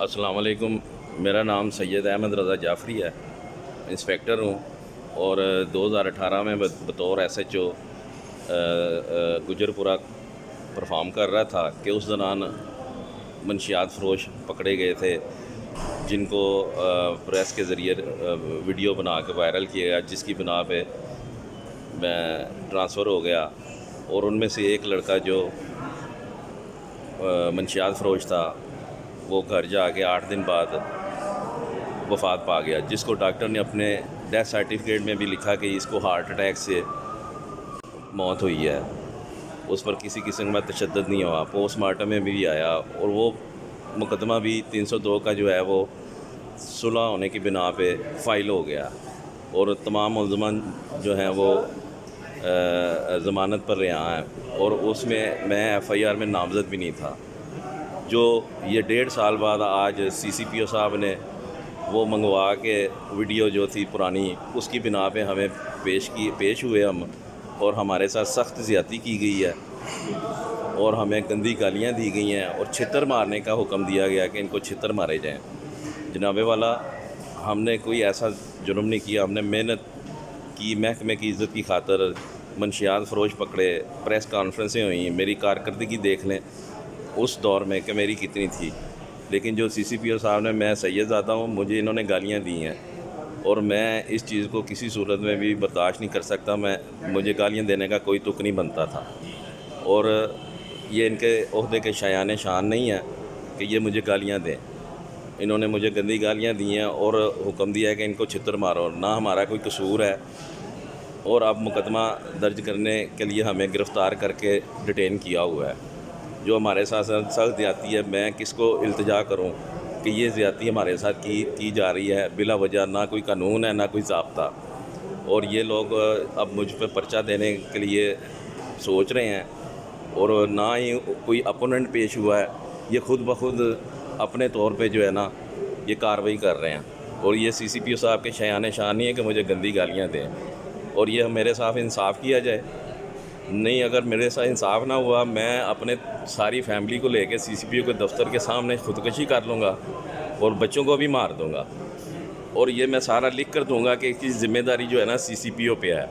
السلام علیکم، میرا نام سید احمد رضا جعفری ہے، انسپیکٹر ہوں، اور 2018 میں بطور ایس ایچ او گجرپورہ پرفارم کر رہا تھا کہ اس دوران منشیات فروش پکڑے گئے تھے، جن کو پریس کے ذریعے ویڈیو بنا کے وائرل کیا گیا، جس کی بنا پہ میں ٹرانسفر ہو گیا، اور ان میں سے ایک لڑکا جو منشیات فروش تھا وہ گھر جا کے 8 دن بعد وفات پا گیا، جس کو ڈاکٹر نے اپنے ڈیتھ سرٹیفکیٹ میں بھی لکھا کہ اس کو ہارٹ اٹیک سے موت ہوئی ہے۔ اس پر کسی قسم کا تشدد نہیں ہوا، پوسٹ مارٹم میں بھی آیا، اور وہ مقدمہ بھی 302 کا جو ہے وہ صلح ہونے کی بنا پہ فائل ہو گیا، اور تمام ملزمان جو ہیں وہ ضمانت پر رہا ہیں، اور اس میں ایف آئی آر میں نامزد بھی نہیں تھا۔ جو یہ 1.5 سال بعد آج سی سی پی او صاحب نے وہ منگوا کے ویڈیو جو تھی پرانی، اس کی بنا پہ ہمیں پیش ہوئے ہم، اور ہمارے ساتھ سخت زیادتی کی گئی ہے، اور ہمیں گندی گالیاں دی گئی ہیں، اور چھتر مارنے کا حکم دیا گیا کہ ان کو چھتر مارے جائیں۔ جناب والا، ہم نے کوئی ایسا جرم نہیں کیا، ہم نے محنت کی، محکمے کی عزت کی خاطر منشیات فروش پکڑے، پریس کانفرنسیں ہوئیں، میری کارکردگی دیکھ لیں اس دور میں کہ میری کتنی تھی۔ لیکن جو سی سی پی او صاحب نے، میں سید زادہ ہوں، مجھے انہوں نے گالیاں دی ہیں، اور میں اس چیز کو کسی صورت میں بھی برداشت نہیں کر سکتا۔ مجھے گالیاں دینے کا کوئی تک نہیں بنتا تھا، اور یہ ان کے عہدے کے شایان شان نہیں ہے کہ یہ مجھے گالیاں دیں۔ انہوں نے مجھے گندی گالیاں دی ہیں اور حکم دیا ہے کہ ان کو چھتر مارو، نہ ہمارا کوئی قصور ہے، اور اب مقدمہ درج کرنے کے لیے ہمیں گرفتار کر کے ڈیٹین کیا ہوا ہے۔ جو ہمارے ساتھ سخت زیادتی ہے، میں کس کو التجا کروں کہ یہ زیادتی ہمارے ساتھ کی جا رہی ہے بلا وجہ، نہ کوئی قانون ہے نہ کوئی ضابطہ، اور یہ لوگ اب مجھ پہ پرچہ دینے کے لیے سوچ رہے ہیں، اور نہ ہی کوئی اپوننٹ پیش ہوا ہے، یہ خود بخود اپنے طور پہ جو ہے نا یہ کارروائی کر رہے ہیں، اور یہ سی سی پی او صاحب کے شایان شان نہیں ہے کہ مجھے گندی گالیاں دیں، اور یہ میرے ساتھ انصاف کیا جائے۔ نہیں، اگر میرے ساتھ انصاف نہ ہوا، میں اپنے ساری فیملی کو لے کے سی سی پی او کے دفتر کے سامنے خودکشی کر لوں گا، اور بچوں کو بھی مار دوں گا، اور یہ میں سارا لکھ کر دوں گا کہ اس کی ذمہ داری جو ہے نا سی سی پی او پہ ہے،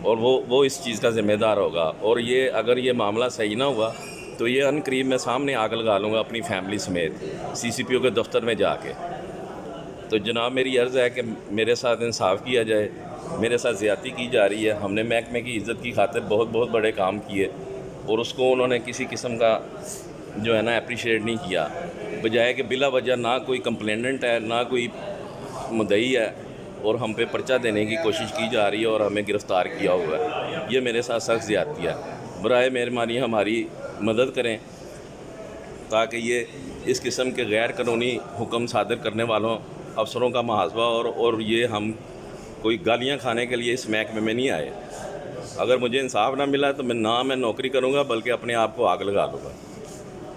اور وہ اس چیز کا ذمہ دار ہوگا۔ اور یہ اگر یہ معاملہ صحیح نہ ہوا تو یہ ان قریب میں سامنے آگ لگا لوں گا اپنی فیملی سمیت سی سی پی او کے دفتر میں جا کے۔ تو جناب، میری عرض ہے کہ میرے ساتھ انصاف کیا جائے، میرے ساتھ زیادتی کی جا رہی ہے۔ ہم نے محکمے کی عزت کی خاطر بہت بڑے کام کیے، اور اس کو انہوں نے کسی قسم کا جو ہے نا اپریشیٹ نہیں کیا، بجائے کہ بلا وجہ نہ کوئی کمپلیننٹ ہے نہ کوئی مدعی ہے، اور ہم پہ پرچہ دینے کی کوشش کی جا رہی ہے، اور ہمیں گرفتار کیا ہوا ہے۔ یہ میرے ساتھ سخت زیادتی ہے، برائے مہربانی ہماری مدد کریں تاکہ یہ اس قسم کے غیر قانونی حکم صادر کرنے والوں افسروں کا محاسبہ، اور یہ ہم کوئی گالیاں کھانے کے لیے اس محکمے میں نہیں آئے۔ اگر مجھے انصاف نہ ملا تو میں نوکری کروں گا، بلکہ اپنے آپ کو آگ لگا لوں گا۔